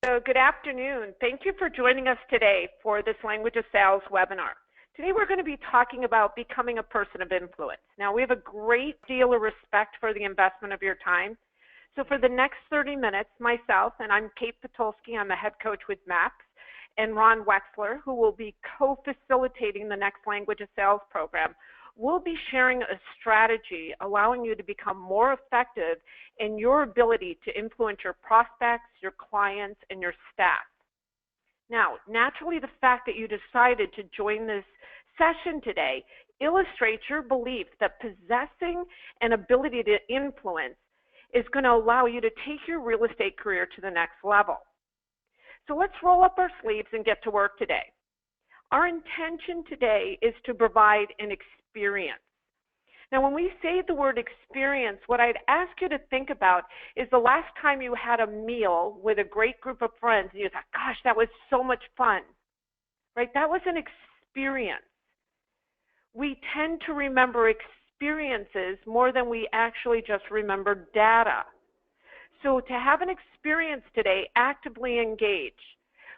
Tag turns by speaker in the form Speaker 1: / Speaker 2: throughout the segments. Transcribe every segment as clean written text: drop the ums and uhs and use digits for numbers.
Speaker 1: So good afternoon. Thank you for joining us today for this Language of Sales webinar. Today we're going to be talking about becoming a person of influence. Now we have a great deal of respect for the investment of your time. So for the next 30 minutes, myself, and I'm Kate Patulski, I'm a head coach with MAPS, and Ron Wexler, who will be co-facilitating the next Language of Sales program, we'll be sharing a strategy allowing you to become more effective in your ability to influence your prospects, your clients, and your staff. Now, naturally, the fact that you decided to join this session today illustrates your belief that possessing an ability to influence is going to allow you to take your real estate career to the next level. So let's roll up our sleeves and get to work today. Our intention today is to provide an experience. Now, when we say the word experience, what I'd ask you to think about is the last time you had a meal with a great group of friends and you thought, gosh, that was so much fun, right? That was an experience. We tend to remember experiences more than we actually just remember data. So to have an experience today, actively engage.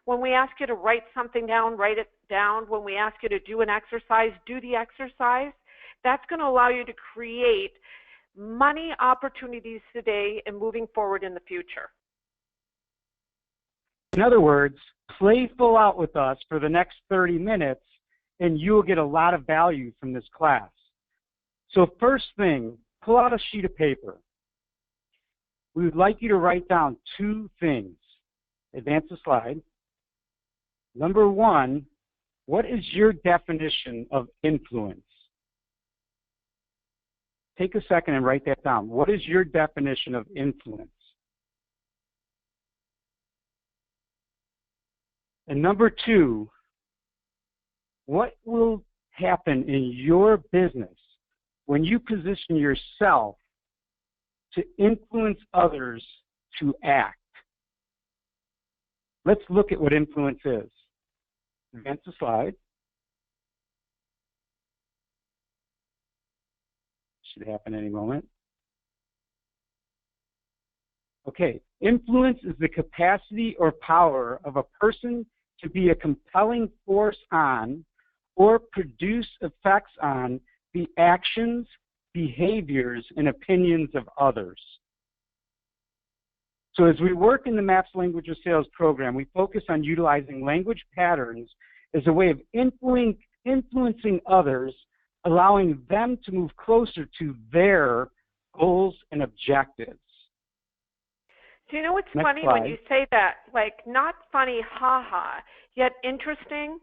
Speaker 1: When we ask you to write something down, write it down. When we ask you to do an exercise, do the exercise. That's going to allow you to create money opportunities today and moving forward in the future.
Speaker 2: In other words, play full out with us for the next 30 minutes and you'll get a lot of value from this class. So first thing, pull out a sheet of paper. We would like you to write down two things. Advance the slide. Number one, what is your definition of influence? Take a second and write that down. What is your definition of influence? And number two, what will happen in your business when you position yourself to influence others to act? Let's look at what influence is. Advance the slide. Should happen any moment. Okay, influence is the capacity or power of a person to be a compelling force on or produce effects on the actions, behaviors, and opinions of others. So as we work in the MAPS Language of Sales program, we focus on utilizing language patterns as a way of influencing others, allowing them to move closer to their goals and objectives.
Speaker 1: Do you know what's
Speaker 2: Next
Speaker 1: funny
Speaker 2: slide.
Speaker 1: when you say that? Like, not funny, ha-ha, yet interesting,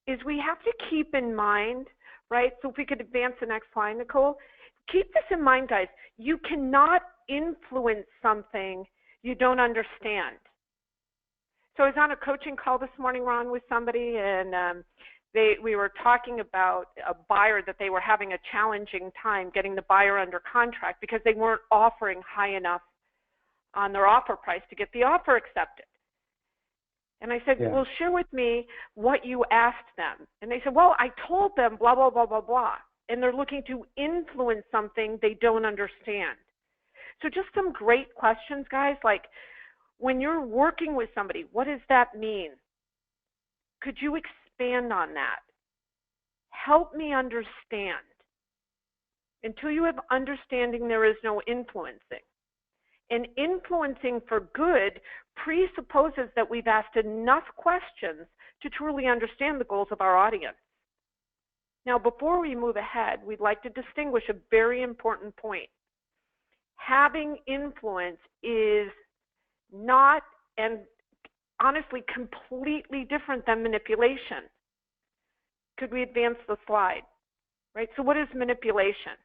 Speaker 1: is we have to keep in mind, right? So if we could advance the next slide, Nicole. Keep this in mind, guys. You cannot influence something you don't understand. So I was on a coaching call this morning, Ron, with somebody, and we were talking about a buyer that they were having a challenging time getting the buyer under contract because they weren't offering high enough on their offer price to get the offer accepted. And I said, well, share with me what you asked them. And they said, well, I told them blah, blah, blah, blah, blah. And they're looking to influence something they don't understand. So just some great questions, guys, like when you're working with somebody, what does that mean? Could you expand on that? Help me understand. Until you have understanding, there is no influencing. And influencing for good presupposes that we've asked enough questions to truly understand the goals of our audience. Now, before we move ahead, we'd like to distinguish a very important point. Having influence is not, and honestly, completely different than manipulation. Could we advance the slide? Right, so what is manipulation?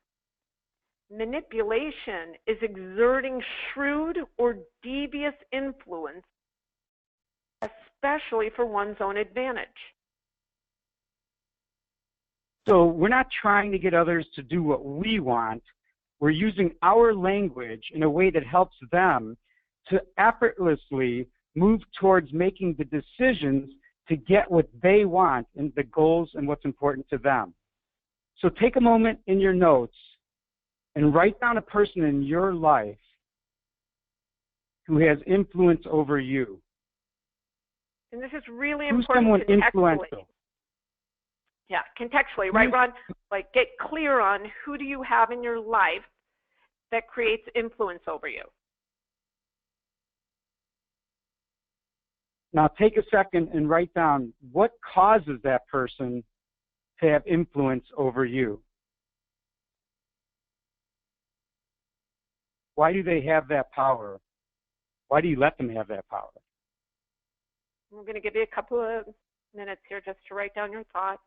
Speaker 1: Manipulation is exerting shrewd or devious influence, especially for one's own advantage.
Speaker 2: So we're not trying to get others to do what we want. We're using our language in a way that helps them to effortlessly move towards making the decisions to get what they want and the goals and what's important to them. So take a moment in your notes and write down a person in your life who has influence over you.
Speaker 1: And this is really
Speaker 2: Who's
Speaker 1: important
Speaker 2: someone
Speaker 1: contextually.
Speaker 2: influential?
Speaker 1: Yeah, contextually, right, Ron? Like, get clear on who do you have in your life that creates influence over you.
Speaker 2: Now take a second and write down what causes that person to have influence over you. Why do they have that power? Why do you let them have that power?
Speaker 1: I'm going to give you a couple of minutes here just to write down your thoughts.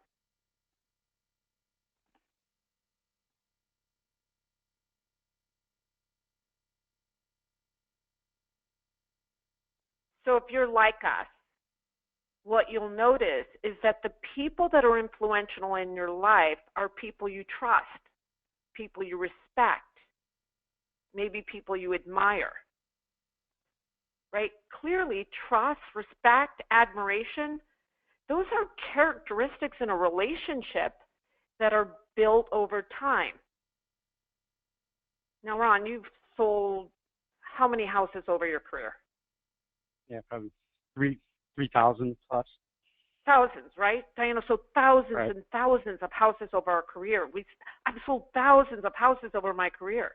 Speaker 1: So if you're like us, what you'll notice is that the people that are influential in your life are people you trust, people you respect, maybe people you admire, right? Clearly, trust, respect, admiration, those are characteristics in a relationship that are built over time. Now, Ron, you've sold how many houses over your career?
Speaker 2: Yeah, probably 3,000 plus.
Speaker 1: Thousands, right? Diana sold thousands
Speaker 2: Right.
Speaker 1: and thousands of houses over our career. I've sold thousands of houses over my career.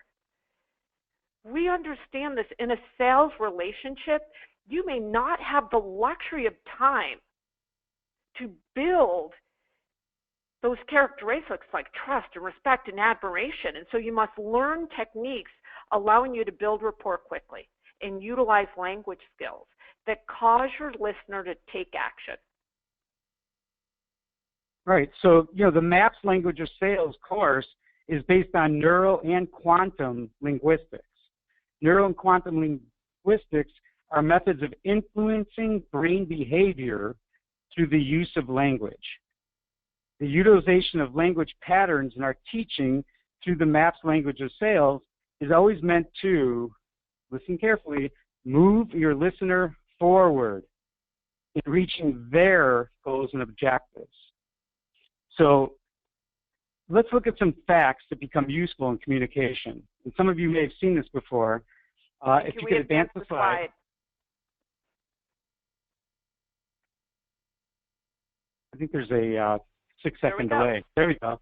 Speaker 1: We understand this. In a sales relationship, you may not have the luxury of time to build those characteristics like trust and respect and admiration. And so you must learn techniques allowing you to build rapport quickly and utilize language skills that cause your listener to take action.
Speaker 2: Right. So, the MAPS language of sales course is based on neural and quantum linguistics. Neural and quantum linguistics are methods of influencing brain behavior through the use of language. The utilization of language patterns in our teaching through the MAPS language of sales is always meant to, listen carefully, move your listener forward in reaching their goals and objectives. So let's look at some facts that become useful in communication. And some of you may have seen this before. If you could advance the slide. I think there's a 6-second delay. There we go.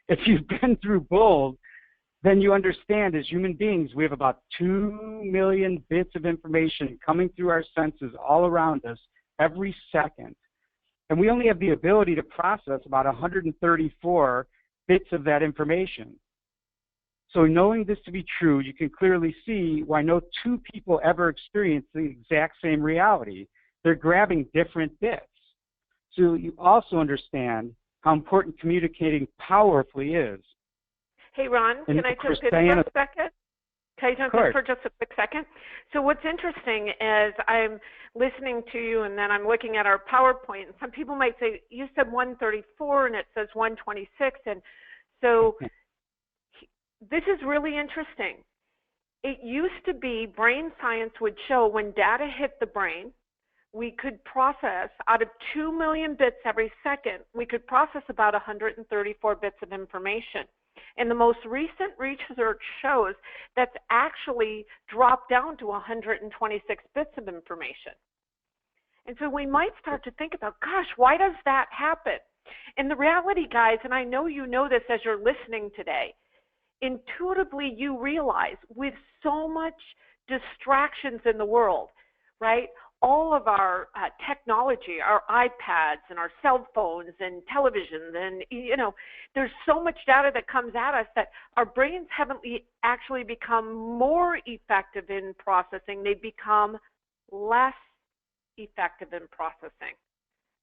Speaker 2: If you've been through BOLD, then you understand as human beings, we have about 2 million bits of information coming through our senses all around us every second. And we only have the ability to process about 134 bits of that information. So knowing this to be true, you can clearly see why no two people ever experience the exact same reality. They're grabbing different bits. So you also understand how important communicating powerfully is.
Speaker 1: Hey, Ron, can I jump in for a second? Can I jump in for just a quick second? So what's interesting is I'm listening to you and then I'm looking at our PowerPoint, and some people might say, you said 134 and it says 126. And so this is really interesting. It used to be brain science would show when data hit the brain, we could process, out of 2 million bits every second, we could process about 134 bits of information. And the most recent research shows that's actually dropped down to 126 bits of information. And so we might start to think about, gosh, why does that happen? And the reality, guys, and I know you know this as you're listening today, intuitively you realize with so much distractions in the world, right? All of our technology, our iPads and our cell phones and televisions, and there's so much data that comes at us that our brains haven't actually become more effective in processing. They've become less effective in processing,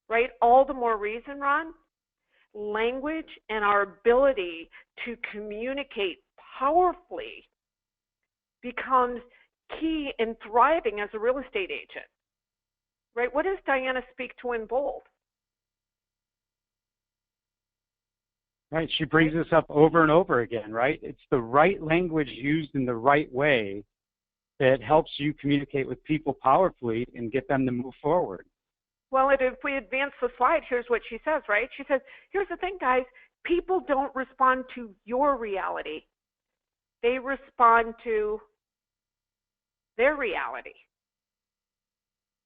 Speaker 1: right? All the more reason, Ron, language and our ability to communicate powerfully becomes key in thriving as a real estate agent. Right? What does Diana speak to in BOLD?
Speaker 2: Right. She brings this up over and over again, right? It's the right language used in the right way that helps you communicate with people powerfully and get them to move forward.
Speaker 1: Well, if we advance the slide, here's what she says, right? She says, here's the thing, guys. People don't respond to your reality. They respond to their reality.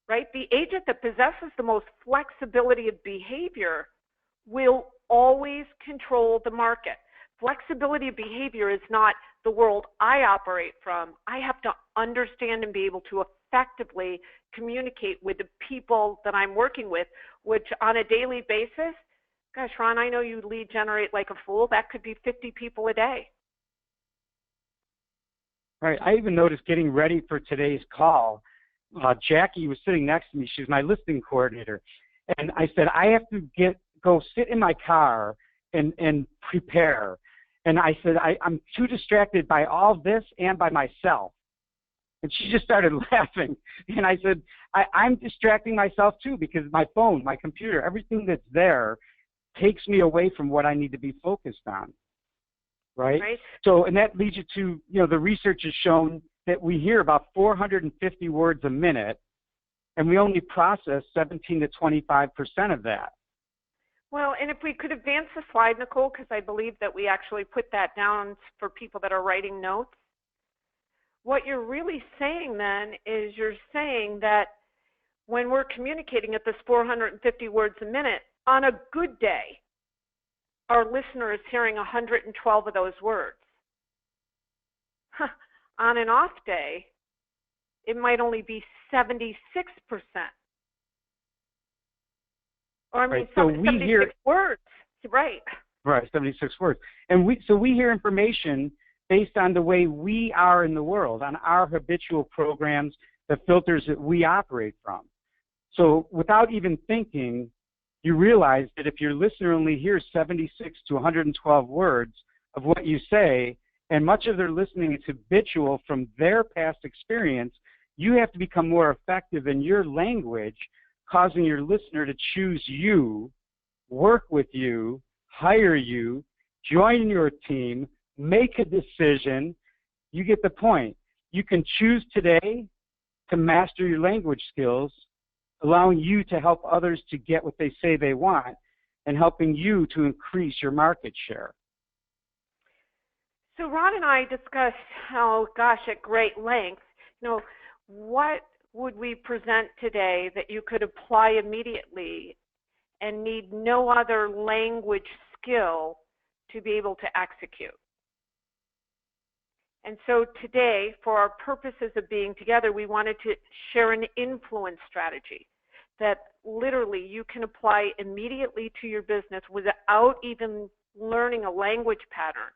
Speaker 1: right? The agent that possesses the most flexibility of behavior will always control the market. Flexibility of behavior is not the world I operate from. I have to understand and be able to effectively communicate with the people that I'm working with, which on a daily basis, gosh, Ron, I know you lead generate like a fool. That could be 50 people a day.
Speaker 2: Right. I even noticed getting ready for today's call, Jackie was sitting next to me. She's my listing coordinator. And I said, I have to go sit in my car and prepare. And I said, I'm too distracted by all this and by myself. And she just started laughing. And I said, I'm distracting myself too, because my phone, my computer, everything that's there takes me away from what I need to be focused on. Right? So, and that leads you to, the research has shown that we hear about 450 words a minute, and we only process 17 to 25% of that.
Speaker 1: Well, and if we could advance the slide, Nicole, because I believe that we actually put that down for people that are writing notes. What you're really saying then is you're saying that when we're communicating at this 450 words a minute, on a good day, our listener is hearing 112 of those words. On an off day, it might only be 76%. Or I mean,
Speaker 2: so
Speaker 1: 76 words. Right.
Speaker 2: Right, 76 words. And we hear information based on the way we are in the world, on our habitual programs, the filters that we operate from. So without even thinking, you realize that if your listener only hears 76 to 112 words of what you say, and much of their listening is habitual from their past experience, you have to become more effective in your language, causing your listener to choose you, work with you, hire you, join your team, make a decision. You get the point. You can choose today to master your language skills, allowing you to help others to get what they say they want, and helping you to increase your market share.
Speaker 1: So Ron and I discussed at great length, what would we present today that you could apply immediately and need no other language skill to be able to execute. And so today, for our purposes of being together, we wanted to share an influence strategy that literally you can apply immediately to your business without even learning a language pattern.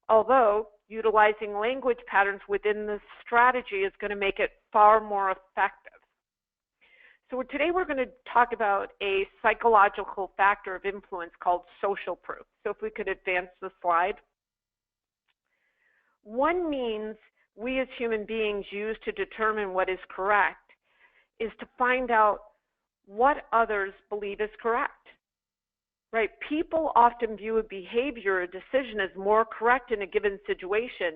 Speaker 1: Although utilizing language patterns within the strategy is going to make it far more effective. So today we're going to talk about a psychological factor of influence called social proof. So if we could advance the slide. One means we as human beings use to determine what is correct is to find out what others believe is correct. Right? People often view a behavior or decision as more correct in a given situation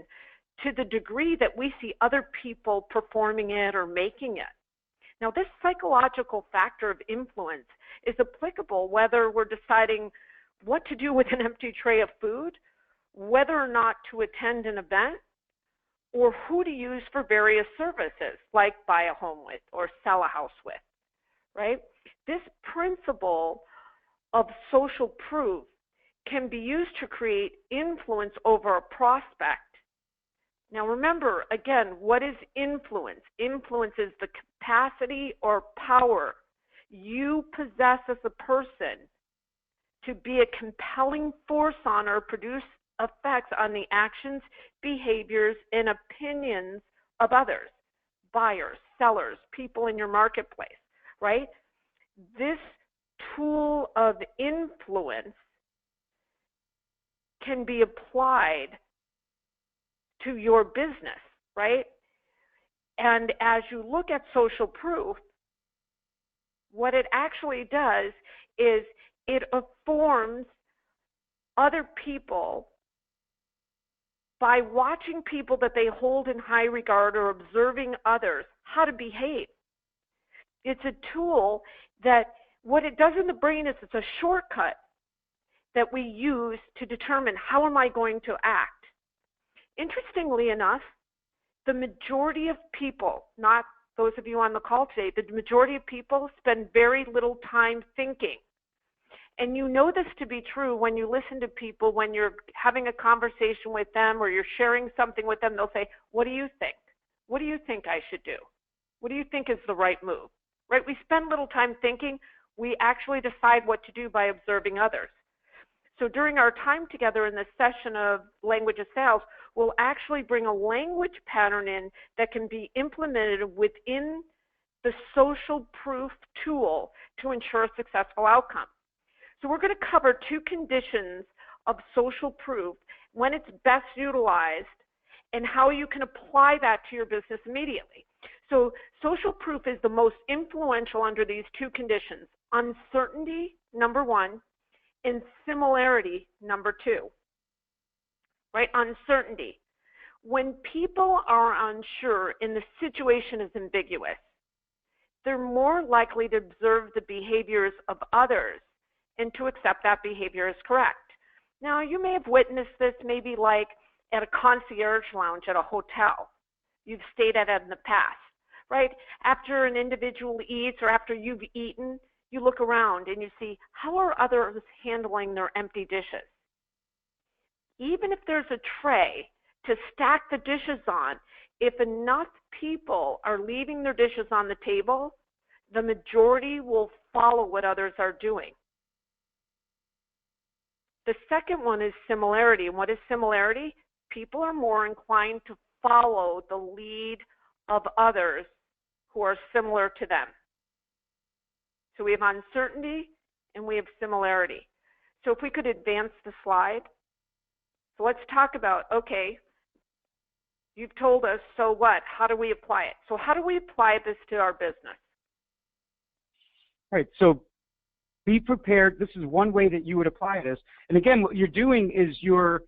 Speaker 1: to the degree that we see other people performing it or making it. Now, this psychological factor of influence is applicable whether we're deciding what to do with an empty tray of food, whether or not to attend an event, or who to use for various services, like buy a home with or sell a house with, right? This principle of social proof can be used to create influence over a prospect. Now remember, again, what is influence? Influence is the capacity or power you possess as a person to be a compelling force on or produce effects on the actions, behaviors, and opinions of others, buyers, sellers, people in your marketplace, right? This tool of influence can be applied to your business, right? And as you look at social proof, what it actually does is it informs other people by watching people that they hold in high regard or observing others how to behave. It's a tool that what it does in the brain is it's a shortcut that we use to determine how am I going to act. Interestingly enough, the majority of people, not those of you on the call today, the majority of people spend very little time thinking. And you know this to be true when you listen to people, when you're having a conversation with them or you're sharing something with them, they'll say, what do you think? What do you think I should do? What do you think is the right move? Right? We spend little time thinking. We actually decide what to do by observing others. So during our time together in this session of Language of Sales, we'll actually bring a language pattern in that can be implemented within the social proof tool to ensure a successful outcome. So we're going to cover two conditions of social proof, when it's best utilized, and how you can apply that to your business immediately. So social proof is the most influential under these two conditions: uncertainty, number one, and similarity, number two. Right? Uncertainty. When people are unsure and the situation is ambiguous, they're more likely to observe the behaviors of others and to accept that behavior as correct. Now, you may have witnessed this maybe like at a concierge lounge at a hotel you've stayed at in the past, right? After an individual eats or after you've eaten, you look around and you see, how are others handling their empty dishes? Even if there's a tray to stack the dishes on, if enough people are leaving their dishes on the table, the majority will follow what others are doing. The second one is similarity. And what is similarity? People are more inclined to follow the lead of others who are similar to them. So we have uncertainty and we have similarity. So if we could advance the slide. So let's talk about, okay, you've told us, so what? How do we apply it? So how do we apply this to our business?
Speaker 2: All right, so be prepared. This is one way that you would apply this. And again, what you're doing is you're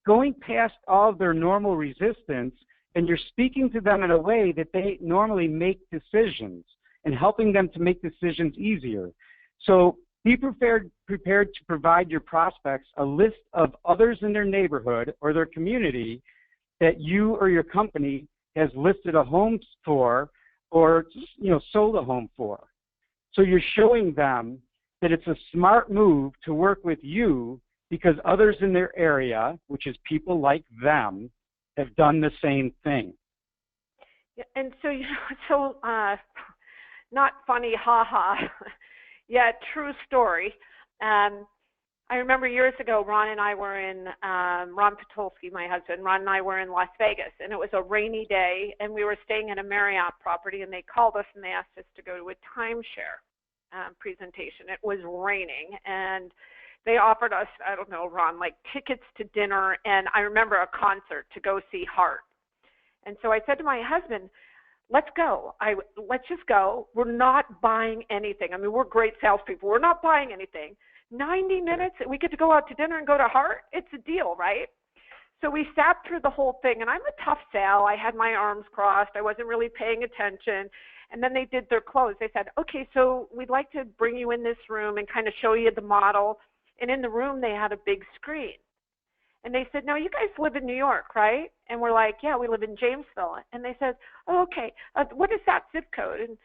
Speaker 2: going past all of their normal resistance and you're speaking to them in a way that they normally make decisions and helping them to make decisions easier. So be prepared to provide your prospects a list of others in their neighborhood or their community that you or your company has listed a home for or sold a home for. So you're showing them that it's a smart move to work with you because others in their area, which is people like them, have done the same thing.
Speaker 1: Yeah, and so, not funny, ha-ha, yeah, true story. I remember years ago, Ron and I were in, Ron Patulski, my husband, Ron and I were in Las Vegas, and it was a rainy day, and we were staying in a Marriott property, and they called us and they asked us to go to a timeshare presentation. It was raining, and they offered us, I don't know, Ron, like tickets to dinner, and I remember a concert to go see Heart. And so I said to my husband, let's go. Let's just go. We're not buying anything. I mean, we're great salespeople. We're not buying anything. 90 minutes, we get to go out to dinner and go to Heart. It's a deal, right? So we sat through the whole thing, and I'm a tough sell. I had my arms crossed. I wasn't really paying attention. And then they did their close. They said, okay, so we'd like to bring you in this room and kind of show you the model. And in the room, they had a big screen. And they said, no, you guys live in New York, right? And we're like, yeah, we live in Jamesville. And they said, oh, okay, what is that zip code? And,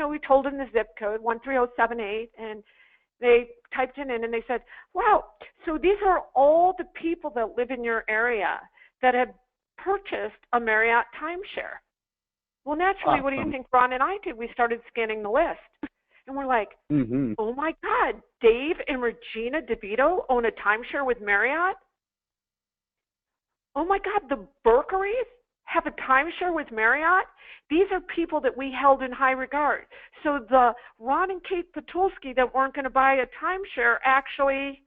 Speaker 1: we told them the zip code, 13078, and they typed it in, and they said, wow, so these are all the people that live in your area that have purchased a Marriott timeshare. Well, naturally, What do you think Ron and I did? We started scanning the list. And we're like, oh, my God, Dave and Regina DeVito own a timeshare with Marriott? Oh, my God, the Berkeries have a timeshare with Marriott? These are people that we held in high regard. So the Ron and Kate Patulski that weren't going to buy a timeshare actually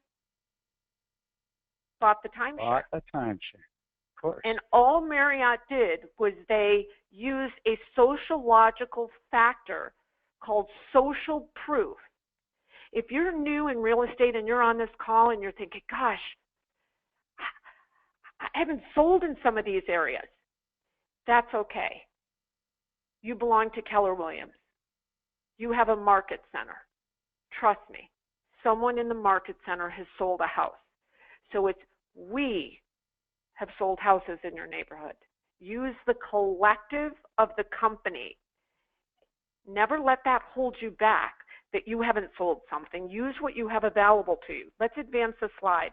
Speaker 1: bought the timeshare.
Speaker 2: Bought a timeshare. Of course.
Speaker 1: And all Marriott did was they used a sociological factor called social proof. If you're new in real estate and you're on this call and you're thinking, gosh, I haven't sold in some of these areas, that's okay. You belong to Keller Williams. You have a market center. Trust me, someone in the market center has sold a house. So it's we have sold houses in your neighborhood. Use the collective of the company Never let that hold you back that you haven't sold something. Use what you have available to you. Let's advance the slide.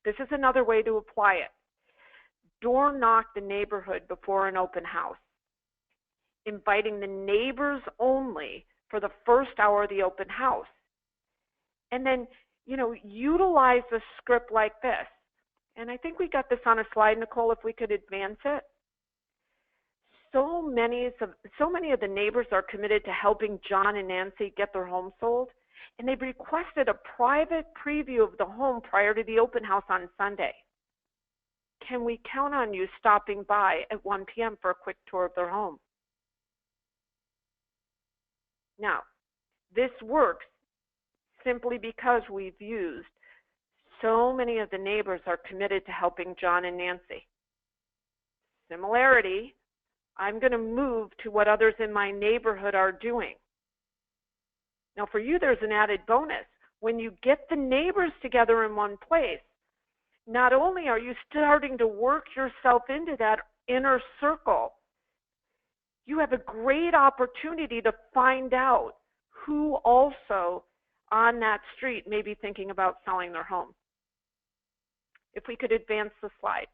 Speaker 1: This is another way to apply it. Door knock the neighborhood before an open house, inviting the neighbors only for the first hour of the open house. And then, utilize a script like this. And I think we got this on a slide, Nicole, if we could advance it. So many of the neighbors are committed to helping John and Nancy get their home sold, and they've requested a private preview of the home prior to the open house on Sunday. Can we count on you stopping by at 1 p.m. for a quick tour of their home? Now, this works simply because we've used so many of the neighbors are committed to helping John and Nancy. Similarity, I'm going to move to what others in my neighborhood are doing. Now for you, there's an added bonus. When you get the neighbors together in one place, not only are you starting to work yourself into that inner circle, you have a great opportunity to find out who also on that street may be thinking about selling their home. If we could advance the slide.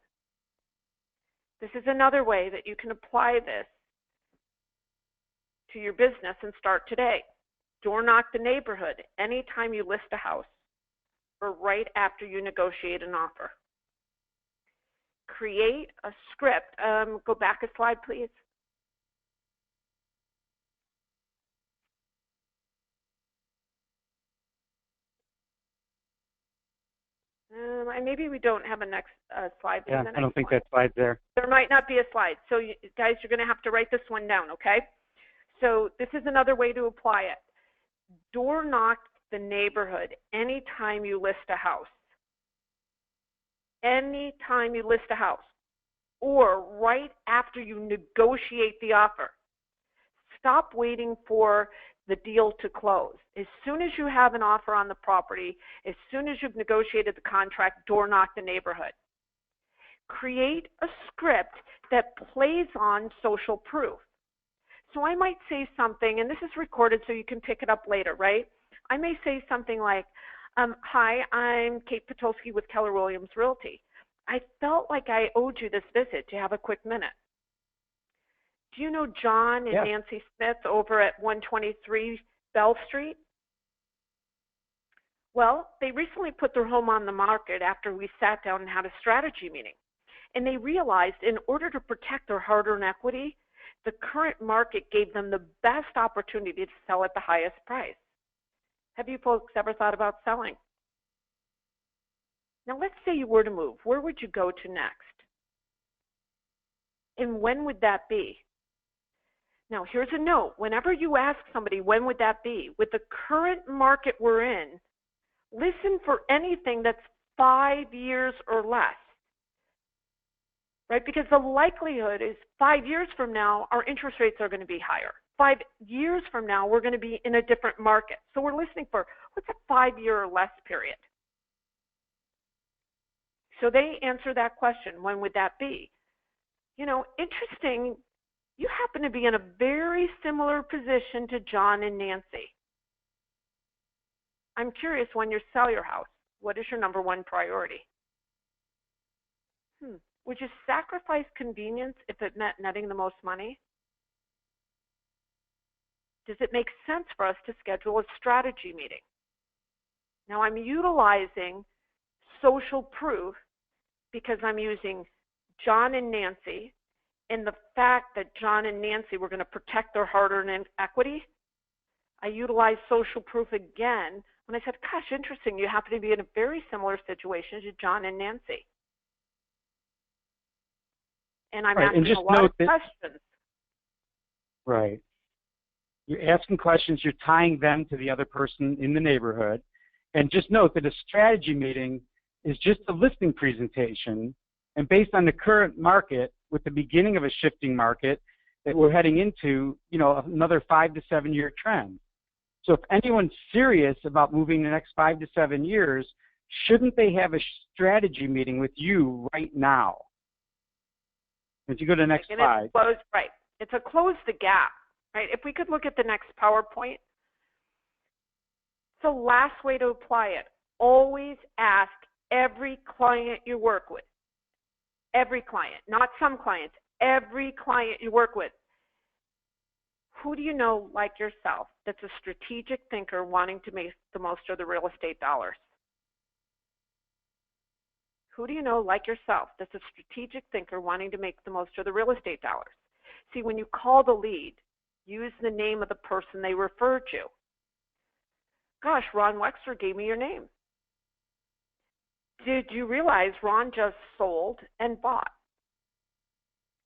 Speaker 1: This is another way that you can apply this to your business and start today. Door knock the neighborhood anytime you list a house or right after you negotiate an offer. Create a script. Go back a slide, please. Maybe we don't have a next slide.
Speaker 2: Yeah, I don't think that slide's there.
Speaker 1: There might not be a slide. So guys, you're going to have to write this one down, okay? So this is another way to apply it. Door knock the neighborhood anytime you list a house. Anytime you list a house. Or right after you negotiate the offer. Stop waiting for the deal to close. As soon as you have an offer on the property, as soon as you've negotiated the contract, door knock the neighborhood. Create a script that plays on social proof. So I might say something, and this is recorded so you can pick it up later, right? I may say something like, hi, I'm Kate Patulski with Keller Williams Realty. I felt like I owed you this visit. Do you have a quick minute? Do you know John and Nancy Smith over at 123 Bell Street? Well, they recently put their home on the market after we sat down and had a strategy meeting. And they realized in order to protect their hard-earned equity, the current market gave them the best opportunity to sell at the highest price. Have you folks ever thought about selling? Now let's say you were to move. Where would you go to next? And when would that be? Now here's a note. Whenever you ask somebody, when would that be? With the current market we're in, listen for anything that's 5 years or less. Right? Because the likelihood is 5 years from now, our interest rates are going to be higher. 5 years from now, we're going to be in a different market. So we're listening for what's a 5-year or less period. So they answer that question, when would that be? You know, interesting, you happen to be in a very similar position to John and Nancy. I'm curious, when you sell your house, what is your number one priority? Would you sacrifice convenience if it meant netting the most money? Does it make sense for us to schedule a strategy meeting? Now I'm utilizing social proof because I'm using John and Nancy and the fact that John and Nancy were going to protect their hard-earned equity. I utilized social proof again when I said, gosh, interesting, you happen to be in a very similar situation to John and Nancy. And I'm asking a lot of questions.
Speaker 2: Right. You're asking questions, you're tying them to the other person in the neighborhood. And just note that a strategy meeting is just a listing presentation, and based on the current market, with the beginning of a shifting market that we're heading into, you know, another 5 to 7 year trend. So if anyone's serious about moving the next 5 to 7 years, shouldn't they have a strategy meeting with you right now? If you go to the next slide.
Speaker 1: Right. It's a close the gap. right? If we could look at the next PowerPoint, it's the last way to apply it. Always ask every client you work with, every client, not some clients, every client you work with. Who do you know like yourself that's a strategic thinker wanting to make the most of the real estate dollars? Who do you know like yourself that's a strategic thinker wanting to make the most of the real estate dollars? See, when you call the lead, use the name of the person they referred you. Gosh, Ron Wexler gave me your name. Did you realize Ron just sold and bought?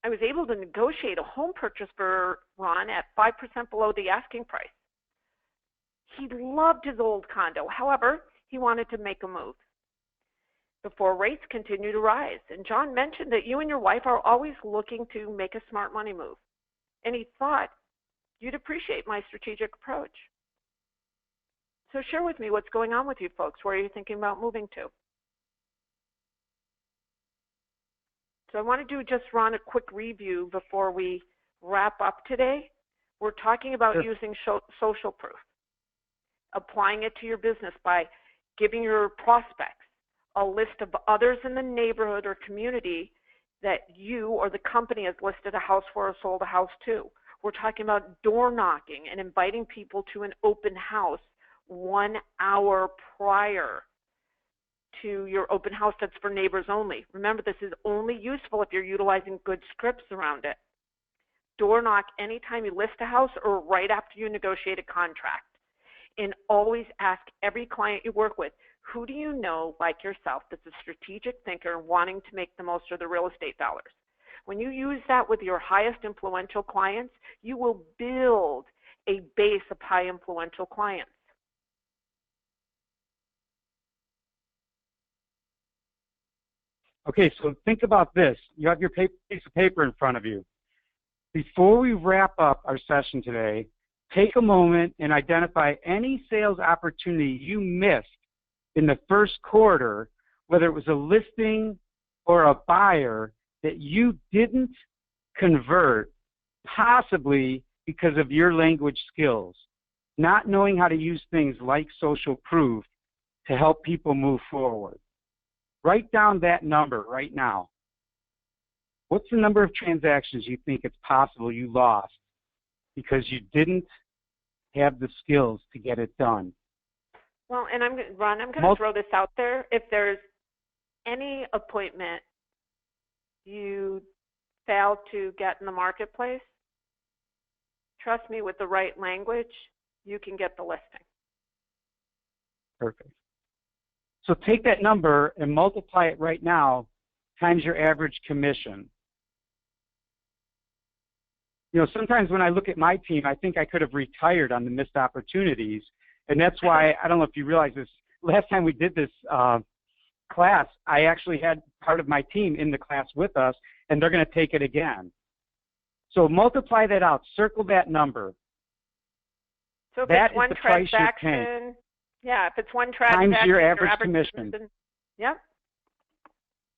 Speaker 1: I was able to negotiate a home purchase for Ron at 5% below the asking price. He loved his old condo. However, he wanted to make a move before rates continue to rise. And John mentioned that you and your wife are always looking to make a smart money move. And he thought you'd appreciate my strategic approach. So share with me what's going on with you folks. Where are you thinking about moving to? So I want to just run a quick review before we wrap up today. We're talking about using social proof, applying it to your business by giving your prospects a list of others in the neighborhood or community that you or the company has listed a house for or sold a house to. We're talking about door knocking and inviting people to an open house 1 hour prior to your open house that's for neighbors only. Remember, this is only useful if you're utilizing good scripts around it. Door knock anytime you list a house or right after you negotiate a contract. And always ask every client you work with, who do you know like yourself that's a strategic thinker wanting to make the most of the real estate dollars? When you use that with your highest influential clients, you will build a base of high influential clients.
Speaker 2: Okay, so think about this. You have your piece of paper in front of you. Before we wrap up our session today, take a moment and identify any sales opportunity you missed in the first quarter, whether it was a listing or a buyer that you didn't convert, possibly because of your language skills, not knowing how to use things like social proof to help people move forward. Write down that number right now. What's the number of transactions you think it's possible you lost because you didn't have the skills to get it done?
Speaker 1: Well, and Ron, I'm going to throw this out there. If there's any appointment you fail to get in the marketplace, trust me, with the right language, you can get the listing.
Speaker 2: Perfect. So take that number and multiply it right now times your average commission. You know, sometimes when I look at my team, I think I could have retired on the missed opportunities. And that's why, I don't know if you realize this, last time we did this class, I actually had part of my team in the class with us, and they're going to take it again. So multiply that out. Circle that number.
Speaker 1: So if
Speaker 2: that
Speaker 1: it's one
Speaker 2: is the price you're paying.
Speaker 1: transaction, yeah, if it's one transaction,
Speaker 2: times your average commission.
Speaker 1: Yep.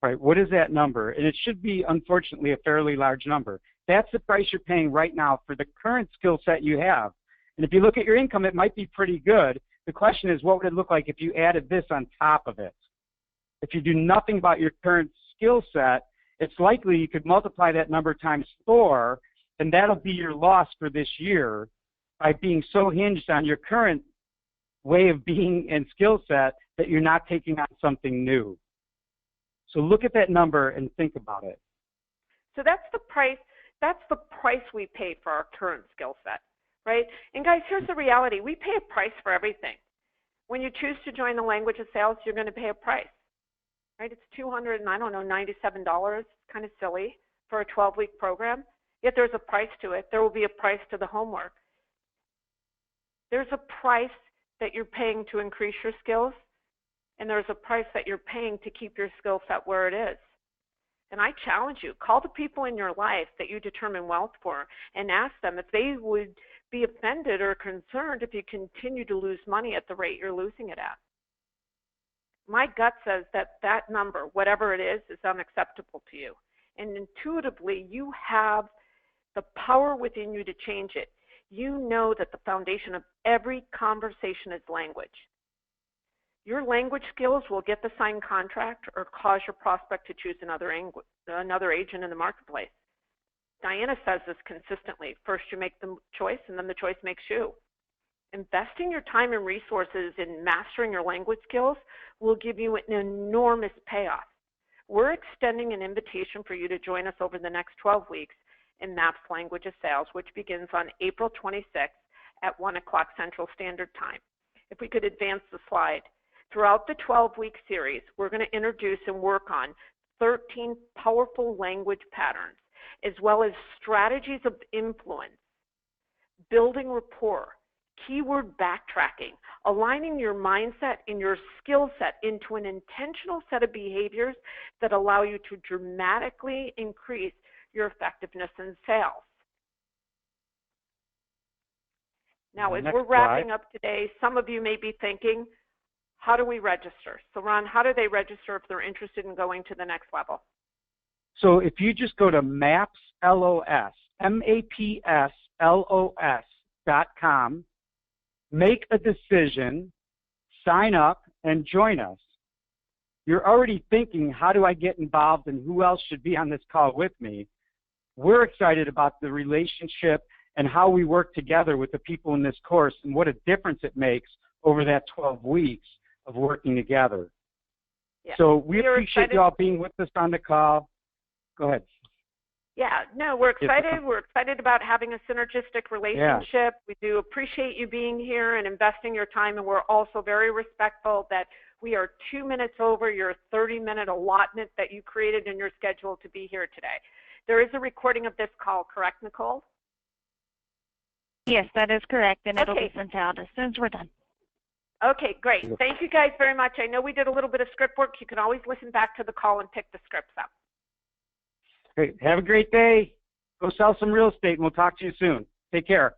Speaker 2: Right, what is that number? And it should be, unfortunately, a fairly large number. That's the price you're paying right now for the current skill set you have. And if you look at your income, it might be pretty good. The question is, what would it look like if you added this on top of it? If you do nothing about your current skill set, it's likely you could multiply that number times 4, and that'll be your loss for this year by being so hinged on your current way of being and skill set that you're not taking on something new. So look at that number and think about it.
Speaker 1: So that's the price. That's the price we pay for our current skill set, right? And guys, here's the reality. We pay a price for everything. When you choose to join the language of sales, you're going to pay a price, right? It's $297. Kind of silly for a 12-week program. Yet there's a price to it. There will be a price to the homework. There's a price that you're paying to increase your skills, and there's a price that you're paying to keep your skill set where it is. And I challenge you, call the people in your life that you determine wealth for and ask them if they would be offended or concerned if you continue to lose money at the rate you're losing it at. My gut says that that number, whatever it is unacceptable to you. And intuitively, you have the power within you to change it. you know that the foundation of every conversation is language. Your language skills will get the signed contract or cause your prospect to choose another agent in the marketplace. Diana says this consistently. First you make the choice, and then the choice makes you. Investing your time and resources in mastering your language skills will give you an enormous payoff. We're extending an invitation for you to join us over the next 12 weeks in MAPS Language of Sales, which begins on April 26th at 1 o'clock Central Standard Time. If we could advance the slide. Throughout the 12-week series, we're going to introduce and work on 13 powerful language patterns, as well as strategies of influence, building rapport, keyword backtracking, aligning your mindset and your skill set into an intentional set of behaviors that allow you to dramatically increase your effectiveness in sales. Now, as we're wrapping up today, some of you may be thinking, how do we register? So Ron, how do they register if they're interested in going to the next level?
Speaker 2: So if you just go to MAPSLOS, MAPSLOS.com, make a decision, sign up, and join us. You're already thinking, how do I get involved and who else should be on this call with me? We're excited about the relationship and how we work together with the people in this course and what a difference it makes over that 12 weeks of working together. Yeah. So we appreciate you all being with us on the call. Go ahead.
Speaker 1: Yeah, no, we're excited. We're excited about having a synergistic relationship. Yeah. We do appreciate you being here and investing your time, and we're also very respectful that we are 2 minutes over your 30-minute allotment that you created in your schedule to be here today. There is a recording of this call, correct, Nicole?
Speaker 3: Yes, that is correct, and it'll be sent out as soon as we're done.
Speaker 1: Okay, great. Thank you guys very much. I know we did a little bit of script work. You can always listen back to the call and pick the scripts up.
Speaker 2: Great. Have a great day. Go sell some real estate, and we'll talk to you soon. Take care.